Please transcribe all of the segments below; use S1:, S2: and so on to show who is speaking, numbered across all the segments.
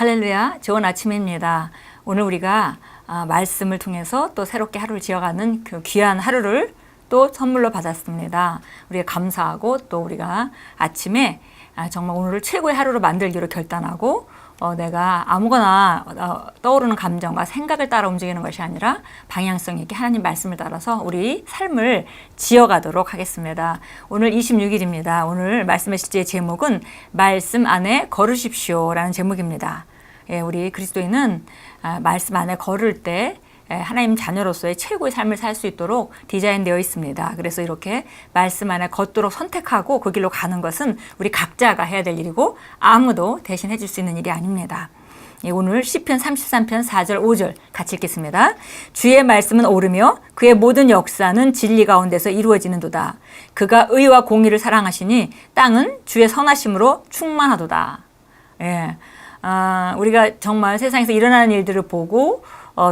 S1: 할렐루야, 좋은 아침입니다. 오늘 우리가 말씀을 통해서 또 새롭게 하루를 지어가는 그 귀한 하루를 또 선물로 받았습니다. 우리가 감사하고 또 우리가 아침에 정말 오늘을 최고의 하루로 만들기로 결단하고 내가 아무거나 떠오르는 감정과 생각을 따라 움직이는 것이 아니라 방향성 있게 하나님 말씀을 따라서 우리 삶을 지어가도록 하겠습니다. 오늘 26일입니다. 오늘 말씀의 실제의 제목은 말씀 안에 걸으십시오라는 제목입니다. 우리 그리스도인은 말씀 안에 걸을 때 하나님 자녀로서의 최고의 삶을 살 수 있도록 디자인되어 있습니다. 그래서 이렇게 말씀 안에 걷도록 선택하고 그 길로 가는 것은 우리 각자가 해야 될 일이고 아무도 대신 해줄 수 있는 일이 아닙니다. 오늘 시편 33편 4절 5절 같이 읽겠습니다. 주의 말씀은 옳으며 그의 모든 역사는 진리 가운데서 이루어지는도다. 그가 의와 공의를 사랑하시니 땅은 주의 선하심으로 충만하도다. 우리가 정말 세상에서 일어나는 일들을 보고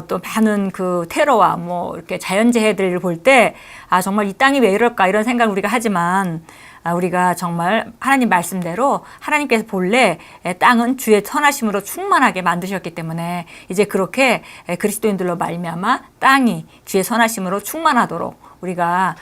S1: 또 많은 그 테러와 뭐 이렇게 자연재해들을 볼 때 정말 이 땅이 왜 이럴까 이런 생각을 우리가 하지만 우리가 정말 하나님 말씀대로 하나님께서 본래 땅은 주의 선하심으로 충만하게 만드셨기 때문에 이제 그렇게 그리스도인들로 말미암아 땅이 주의 선하심으로 충만하도록 우리가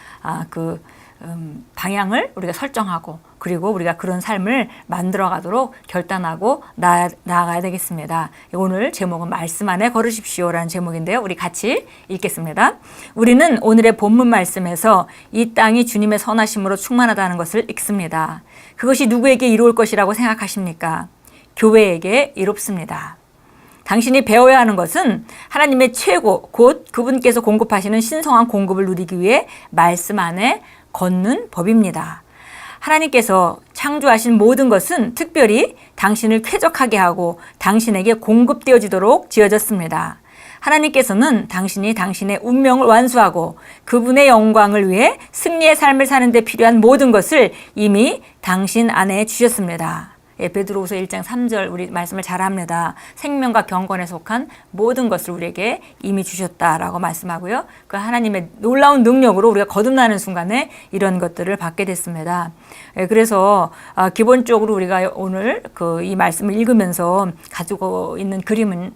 S1: 방향을 우리가 설정하고 그리고 우리가 그런 삶을 만들어가도록 결단하고 나아가야 되겠습니다. 오늘 제목은 말씀 안에 걸으십시오라는 제목인데요. 우리 같이 읽겠습니다. 우리는 오늘의 본문 말씀에서 이 땅이 주님의 선하심으로 충만하다는 것을 읽습니다. 그것이 누구에게 이루어질 것이라고 생각하십니까? 교회에게 이롭습니다. 당신이 배워야 하는 것은 하나님의 최고 곧 그분께서 공급하시는 신성한 공급을 누리기 위해 말씀 안에 걷는 법입니다. 하나님께서 창조하신 모든 것은 특별히 당신을 쾌적하게 하고 당신에게 공급되어지도록 지어졌습니다. 하나님께서는 당신이 당신의 운명을 완수하고 그분의 영광을 위해 승리의 삶을 사는 데 필요한 모든 것을 이미 당신 안에 주셨습니다. 베드로후서 1장 3절 우리 말씀을 잘 합니다. 생명과 경건에 속한 모든 것을 우리에게 이미 주셨다라고 말씀하고요. 그 하나님의 놀라운 능력으로 우리가 거듭나는 순간에 이런 것들을 받게 됐습니다. 그래서 기본적으로 우리가 오늘 이 말씀을 읽으면서 가지고 있는 그림은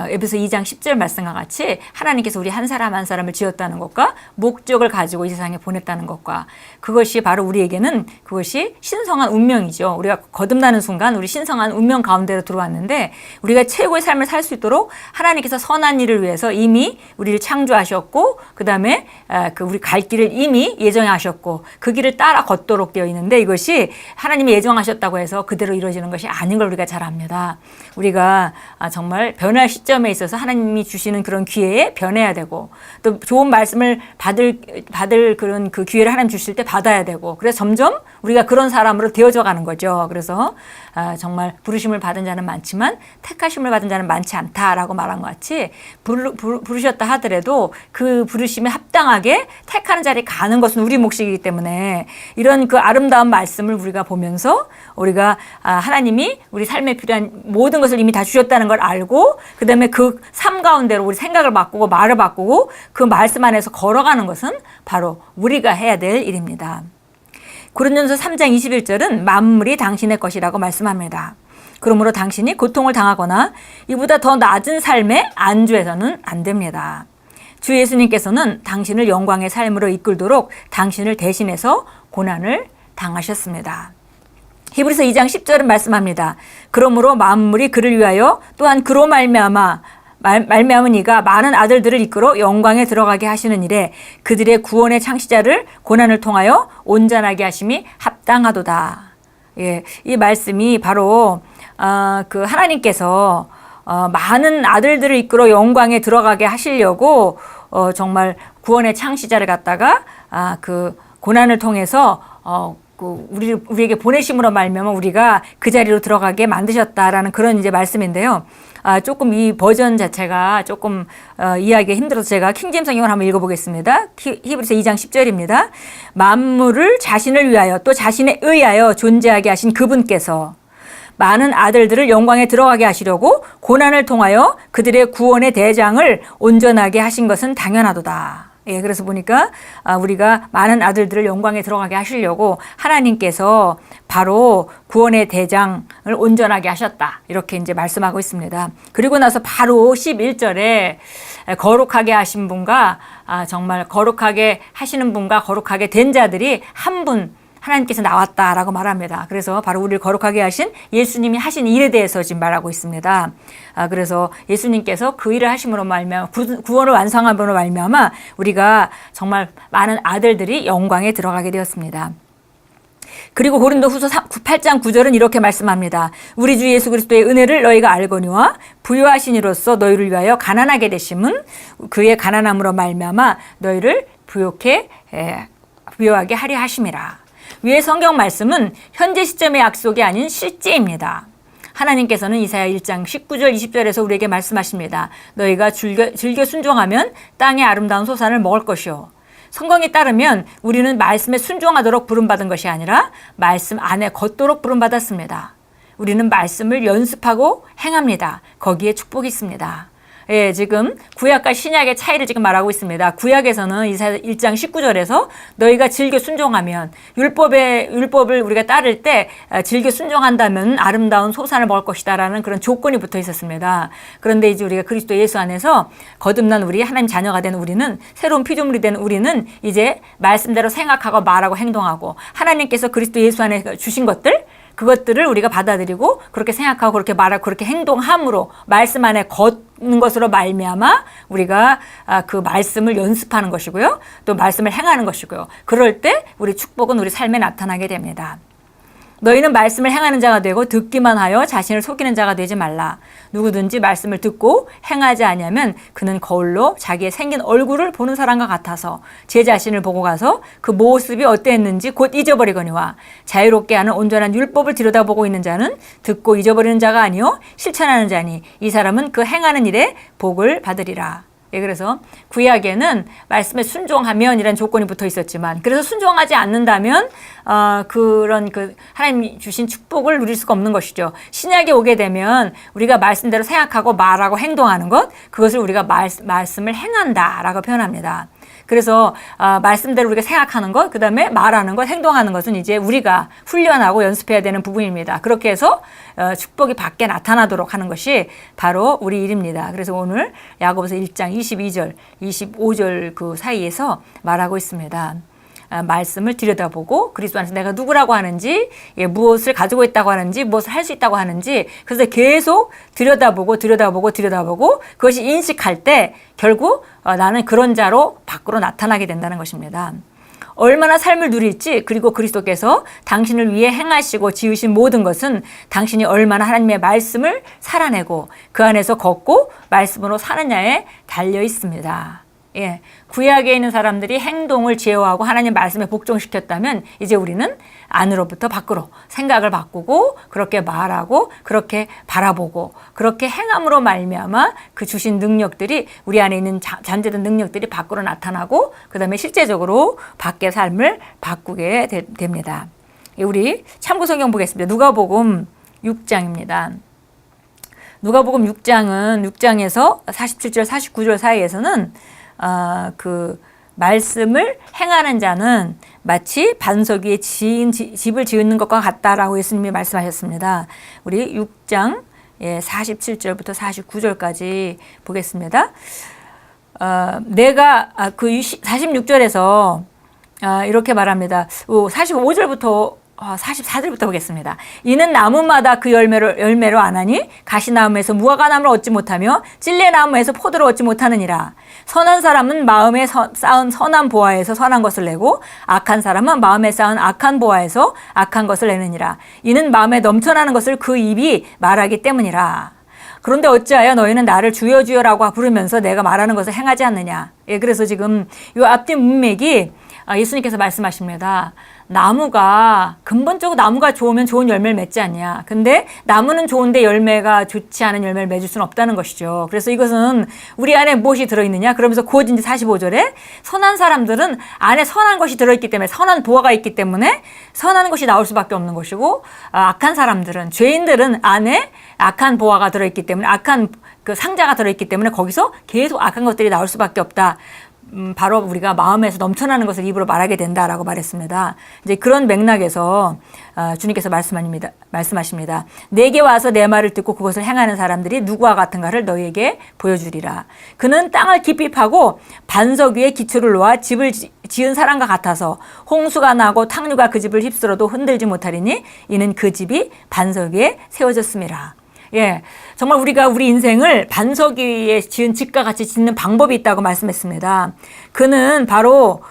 S1: 에베소 2장 10절 말씀과 같이 하나님께서 우리 한 사람 한 사람을 지었다는 것과 목적을 가지고 이 세상에 보냈다는 것과 그것이 바로 우리에게는 그것이 신성한 운명이죠. 우리가 거듭나는 순간 우리 신성한 운명 가운데로 들어왔는데 우리가 최고의 삶을 살 수 있도록 하나님께서 선한 일을 위해서 이미 우리를 창조하셨고 그 다음에 우리 갈 길을 이미 예정하셨고 그 길을 따라 걷도록 되어 있는데 이것이 하나님이 예정하셨다고 해서 그대로 이루어지는 것이 아닌 걸 우리가 잘 압니다. 우리가 정말 변할 시점에 있어서 하나님이 주시는 그런 기회에 변해야 되고 또 좋은 말씀을 받을 그런 그 기회를 하나님 주실 때 받아야 되고 그래서 점점 우리가 그런 사람으로 되어져 가는 거죠. 그래서 정말 부르심을 받은 자는 많지만 택하심을 받은 자는 많지 않다라고 말한 것 같이 부르셨다 하더라도 그 부르심에 합당하게 택하는 자리에 가는 것은 우리 몫이기 때문에 이런 그 아름다운 말씀을 우리가 보면서 우리가 하나님이 우리 삶에 필요한 모든 것을 이미 다 주셨다는 걸 알고 그 다음에 그 삶 가운데로 우리 생각을 바꾸고 말을 바꾸고 그 말씀 안에서 걸어가는 것은 바로 우리가 해야 될 일입니다. 고린도전서 3장 21절은 만물이 당신의 것이라고 말씀합니다. 그러므로 당신이 고통을 당하거나 이보다 더 낮은 삶에 안주해서는 안 됩니다. 주 예수님께서는 당신을 영광의 삶으로 이끌도록 당신을 대신해서 고난을 당하셨습니다. 히브리서 2장 10절은 말씀합니다. 그러므로 만물이 그를 위하여 또한 그로 말미암은 이가 많은 아들들을 이끌어 영광에 들어가게 하시는 일에 그들의 구원의 창시자를 고난을 통하여 온전하게 하심이 합당하도다. 이 말씀이 바로 그 하나님께서 많은 아들들을 이끌어 영광에 들어가게 하시려고 정말 구원의 창시자를 갖다가 그 고난을 통해서 우리에게 보내심으로 말미암아 우리가 그 자리로 들어가게 만드셨다라는 그런 이제 말씀인데요. 조금 이 버전 자체가 조금 이해하기 힘들어서 제가 킹제임스 성경을 한번 읽어보겠습니다. 히브리서 2장 10절입니다. 만물을 자신을 위하여 또 자신에 의하여 존재하게 하신 그분께서 많은 아들들을 영광에 들어가게 하시려고 고난을 통하여 그들의 구원의 대장을 온전하게 하신 것은 당연하도다. 예, 그래서 보니까 우리가 많은 아들들을 영광에 들어가게 하시려고 하나님께서 바로 구원의 대장을 온전하게 하셨다. 이렇게 이제 말씀하고 있습니다. 그리고 나서 바로 11절에 거룩하게 하신 분과 정말 거룩하게 하시는 분과 거룩하게 된 자들이 한 분 하나님께서 나왔다라고 말합니다. 그래서 바로 우리를 거룩하게 하신 예수님이 하신 일에 대해서 지금 말하고 있습니다. 그래서 예수님께서 그 일을 하심으로 말미암아 구원을 완성함으로 말미암아 우리가 정말 많은 아들들이 영광에 들어가게 되었습니다. 그리고 고린도후서 8장 9절은 이렇게 말씀합니다. 우리 주 예수 그리스도의 은혜를 너희가 알거니와 부요하신 이로써 너희를 위하여 가난하게 되심은 그의 가난함으로 말미암아 너희를 부요하게 하려 하심이라. 위의 성경 말씀은 현재 시점의 약속이 아닌 실제입니다. 하나님께서는 이사야 1장 19절 20절에서 우리에게 말씀하십니다. 너희가 즐겨 순종하면 땅의 아름다운 소산을 먹을 것이요. 성경에 따르면 우리는 말씀에 순종하도록 부름받은 것이 아니라 말씀 안에 걷도록 부름받았습니다. 우리는 말씀을 연습하고 행합니다. 거기에 축복이 있습니다. 예, 지금 구약과 신약의 차이를 지금 말하고 있습니다. 구약에서는 이사야 1장 19절에서 너희가 즐겨 순종하면 율법을 우리가 따를 때 즐겨 순종한다면 아름다운 소산을 먹을 것이다라는 그런 조건이 붙어 있었습니다. 그런데 이제 우리가 그리스도 예수 안에서 거듭난 우리 하나님 자녀가 된 우리는 새로운 피조물이 된 우리는 이제 말씀대로 생각하고 말하고 행동하고 하나님께서 그리스도 예수 안에 주신 그것들을 우리가 받아들이고 그렇게 생각하고 그렇게 말하고 그렇게 행동함으로 말씀 안에 걷는 것으로 말미암아 우리가 그 말씀을 연습하는 것이고요. 또 말씀을 행하는 것이고요. 그럴 때 우리 축복은 우리 삶에 나타나게 됩니다. 너희는 말씀을 행하는 자가 되고 듣기만 하여 자신을 속이는 자가 되지 말라. 누구든지 말씀을 듣고 행하지 아니하면 그는 거울로 자기의 생긴 얼굴을 보는 사람과 같아서 제 자신을 보고 가서 그 모습이 어땠는지 곧 잊어버리거니와 자유롭게 하는 온전한 율법을 들여다보고 있는 자는 듣고 잊어버리는 자가 아니요 실천하는 자니 이 사람은 그 행하는 일에 복을 받으리라. 예, 그래서 구약에는 말씀에 순종하면이라는 조건이 붙어 있었지만 그래서 순종하지 않는다면 그런 하나님이 주신 축복을 누릴 수가 없는 것이죠. 신약에 오게 되면 우리가 말씀대로 생각하고 말하고 행동하는 것 그것을 우리가 말씀을 행한다라고 표현합니다. 그래서 말씀대로 우리가 생각하는 것, 그 다음에 말하는 것, 행동하는 것은 이제 우리가 훈련하고 연습해야 되는 부분입니다. 그렇게 해서 축복이 밖에 나타나도록 하는 것이 바로 우리 일입니다. 그래서 오늘 야고보서 1장 22절, 25절 그 사이에서 말하고 있습니다. 말씀을 들여다보고 그리스도 안에서 내가 누구라고 하는지 무엇을 가지고 있다고 하는지 무엇을 할 수 있다고 하는지 그래서 계속 들여다보고 그것이 인식할 때 결국 나는 그런 자로 밖으로 나타나게 된다는 것입니다. 얼마나 삶을 누릴지 그리고 그리스도께서 당신을 위해 행하시고 지으신 모든 것은 당신이 얼마나 하나님의 말씀을 살아내고 그 안에서 걷고 말씀으로 사느냐에 달려 있습니다. 예, 구약에 있는 사람들이 행동을 제어하고 하나님 말씀에 복종시켰다면 이제 우리는 안으로부터 밖으로 생각을 바꾸고 그렇게 말하고 그렇게 바라보고 그렇게 행함으로 말미암아 그 주신 능력들이 우리 안에 있는 잠재된 능력들이 밖으로 나타나고 그 다음에 실제적으로 밖의 삶을 바꾸게 됩니다. 우리 참고성경 보겠습니다. 누가복음 6장입니다. 누가복음 6장에서 47절 49절 사이에서는 그 말씀을 행하는 자는 마치 반석 위에 집을 지은 것과 같다라고 예수님이 말씀하셨습니다. 우리 6장 47절부터 49절까지 보겠습니다. 내가 그 46절에서 이렇게 말합니다. 45절부터 44절부터 보겠습니다. 이는 나무마다 그 열매로 아나니 가시나무에서 무화과나무를 얻지 못하며 찔레나무에서 포도를 얻지 못하느니라. 선한 사람은 마음에 쌓은 선한 보화에서 선한 것을 내고 악한 사람은 마음에 쌓은 악한 보화에서 악한 것을 내느니라. 이는 마음에 넘쳐나는 것을 그 입이 말하기 때문이라. 그런데 어찌하여 너희는 나를 주여 주여라고 부르면서 내가 말하는 것을 행하지 않느냐. 예, 그래서 지금 이 앞뒤 문맥이 예수님께서 말씀하십니다. 근본적으로 나무가 좋으면 좋은 열매를 맺지 않냐. 근데 나무는 좋은데 열매가 좋지 않은 열매를 맺을 수는 없다는 것이죠. 그래서 이것은 우리 안에 무엇이 들어있느냐. 그러면서 곧 이제 45절에 선한 사람들은 안에 선한 것이 들어있기 때문에 선한 보화가 있기 때문에 선한 것이 나올 수밖에 없는 것이고 악한 사람들은 죄인들은 안에 악한 보화가 들어있기 때문에 악한 그 상자가 들어있기 때문에 거기서 계속 악한 것들이 나올 수밖에 없다. 바로 우리가 마음에서 넘쳐나는 것을 입으로 말하게 된다라고 말했습니다. 이제 그런 맥락에서 주님께서 말씀하십니다. 내게 와서 내 말을 듣고 그것을 행하는 사람들이 누구와 같은가를 너희에게 보여주리라. 그는 땅을 깊이 파고 반석 위에 기초를 놓아 집을 지은 사람과 같아서 홍수가 나고 탕류가 그 집을 휩쓸어도 흔들지 못하리니 이는 그 집이 반석 위에 세워졌음이라. 예, 정말 우리가 우리 인생을 반석 위에 지은 집과 같이 짓는 방법이 있다고 말씀했습니다. 그는 바로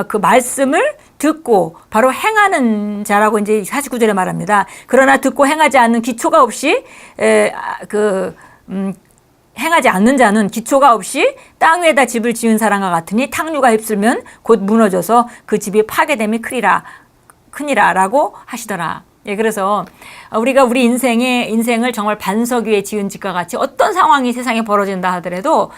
S1: 그 말씀을 듣고 바로 행하는 자라고 이제 49절에 말합니다. 그러나 듣고 행하지 않는 기초가 없이 행하지 않는 자는 기초가 없이 땅 위에다 집을 지은 사람과 같으니 탕류가 휩쓸면 곧 무너져서 그 집이 파괴됨이 크니라라고 하시더라. 예, 그래서 우리가 우리 인생을 정말 반석 위에 지은 집과 같이 어떤 상황이 세상에 벌어진다 하더라도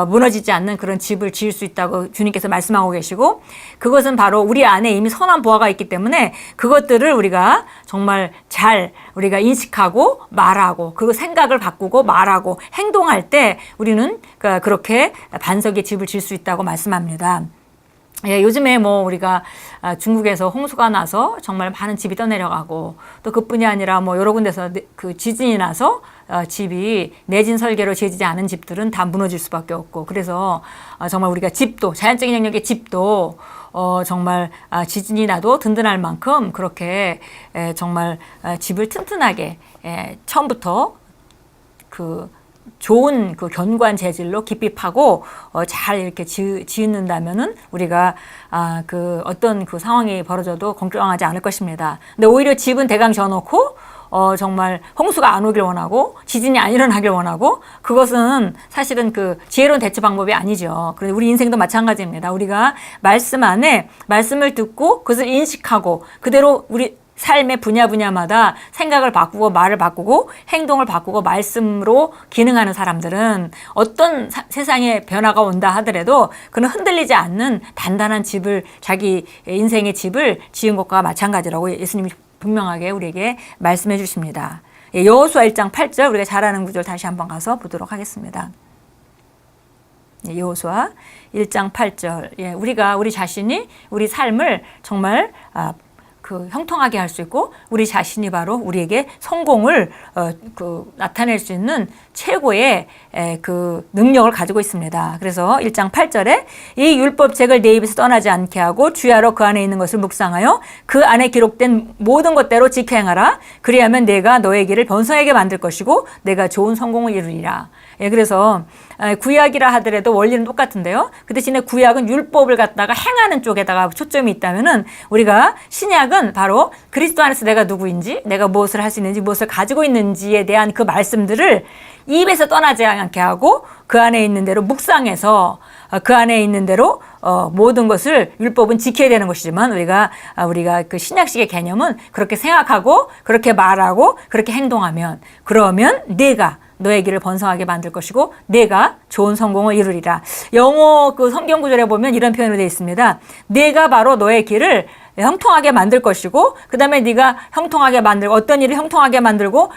S1: 무너지지 않는 그런 집을 지을 수 있다고 주님께서 말씀하고 계시고, 그것은 바로 우리 안에 이미 선한 보화가 있기 때문에 그것들을 우리가 정말 잘 우리가 인식하고 말하고 그 생각을 바꾸고 말하고 행동할 때 우리는 그렇게 반석 위에 집을 지을 수 있다고 말씀합니다. 예, 요즘에 우리가 중국에서 홍수가 나서 정말 많은 집이 떠내려가고, 또 그뿐이 아니라 여러 군데서 그 지진이 나서 집이 내진 설계로 지어지지 않은 집들은 다 무너질 수밖에 없고, 그래서 정말 우리가 집도, 자연적인 영역의 집도 정말 지진이 나도 든든할 만큼 그렇게 정말 집을 튼튼하게 처음부터 좋은 그 견고한 재질로 깊이 파고 잘 이렇게 지은다면은 우리가 어떤 그 상황이 벌어져도 걱정하지 않을 것입니다. 근데 오히려 집은 대강 지어놓고 정말 홍수가 안 오길 원하고 지진이 안 일어나길 원하고, 그것은 사실은 그 지혜로운 대처 방법이 아니죠. 그런데 우리 인생도 마찬가지입니다. 우리가 말씀 안에 말씀을 듣고 그것을 인식하고 그대로 우리 삶의 분야마다 생각을 바꾸고 말을 바꾸고 행동을 바꾸고 말씀으로 기능하는 사람들은 어떤 세상에 변화가 온다 하더라도 그는 흔들리지 않는 단단한 집을, 자기 인생의 집을 지은 것과 마찬가지라고 예수님이 분명하게 우리에게 말씀해 주십니다. 여호수아 1장 8절, 우리가 잘 아는 구절 다시 한번 가서 보도록 하겠습니다. 여호수아 1장 8절. 우리가 우리 자신이 우리 삶을 정말 형통하게 할 수 있고 우리 자신이 바로 우리에게 성공을 나타낼 수 있는 최고의 그 능력을 가지고 있습니다. 그래서 1장 8절에 이 율법책을 내 입에서 떠나지 않게 하고 주야로 그 안에 있는 것을 묵상하여 그 안에 기록된 모든 것대로 지켜 행하라. 그리하면 내가 너의 길을 번성하게 만들 것이고 내가 좋은 성공을 이루리라. 그래서 구약이라 하더라도 원리는 똑같은데요. 그 대신에 구약은 율법을 갖다가 행하는 쪽에다가 초점이 있다면은 우리가 신약은 바로 그리스도 안에서 내가 누구인지, 내가 무엇을 할 수 있는지, 무엇을 가지고 있는지에 대한 그 말씀들을 입에서 떠나지 않게 하고 그 안에 있는 대로 묵상해서 그 안에 있는 대로 모든 것을, 율법은 지켜야 되는 것이지만 우리가 그 신약식의 개념은 그렇게 생각하고 그렇게 말하고 그렇게 행동하면, 그러면 내가 너의 길을 번성하게 만들 것이고 내가 좋은 성공을 이루리라. 영어 그 성경 구절에 보면 이런 표현으로 되어 있습니다. 내가 바로 너의 길을 형통하게 만들 것이고, 그 다음에 네가 형통하게 만들고, 어떤 일을 형통하게 만들고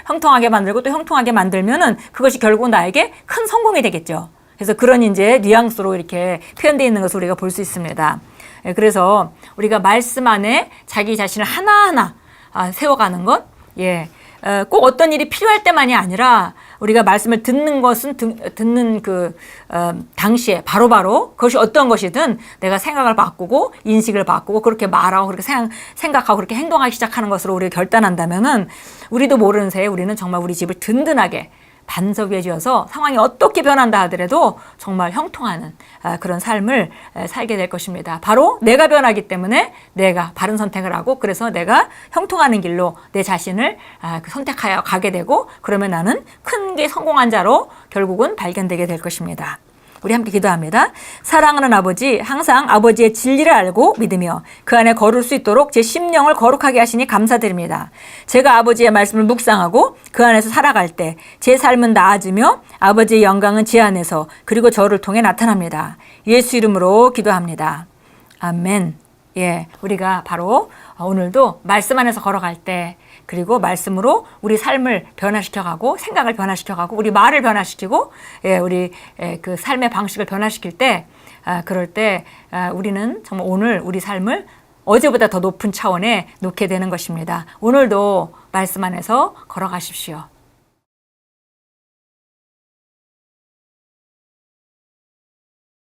S1: 또 형통하게 만들면은 그것이 결국 나에게 큰 성공이 되겠죠. 그래서 그런 이제 뉘앙스로 이렇게 표현되어 있는 것을 우리가 볼 수 있습니다. 그래서 우리가 말씀 안에 자기 자신을 하나하나 세워가는 것, 꼭 어떤 일이 필요할 때만이 아니라 우리가 말씀을 듣는 것은 듣는 당시에 바로바로 그것이 어떤 것이든 내가 생각을 바꾸고 인식을 바꾸고 그렇게 말하고 그렇게 생각하고 그렇게 행동하기 시작하는 것으로 우리가 결단한다면은 우리도 모르는 새에 우리는 정말 우리 집을 든든하게 반석 위에 지어서 상황이 어떻게 변한다 하더라도 정말 형통하는 그런 삶을 살게 될 것입니다. 바로 내가 변하기 때문에 내가 바른 선택을 하고, 그래서 내가 형통하는 길로 내 자신을 선택하여 가게 되고, 그러면 나는 큰 게 성공한 자로 결국은 발견되게 될 것입니다. 우리 함께 기도합니다. 사랑하는 아버지, 항상 아버지의 진리를 알고 믿으며 그 안에 걸을 수 있도록 제 심령을 거룩하게 하시니 감사드립니다. 제가 아버지의 말씀을 묵상하고 그 안에서 살아갈 때 제 삶은 나아지며 아버지의 영광은 제 안에서 그리고 저를 통해 나타납니다. 예수 이름으로 기도합니다. 아멘. 우리가 바로 오늘도 말씀 안에서 걸어갈 때, 그리고 말씀으로 우리 삶을 변화시켜가고 생각을 변화시켜가고 우리 말을 변화시키고 우리 그 삶의 방식을 변화시킬 때 그럴 때 우리는 정말 오늘 우리 삶을 어제보다 더 높은 차원에 놓게 되는 것입니다. 오늘도 말씀 안에서 걸어가십시오.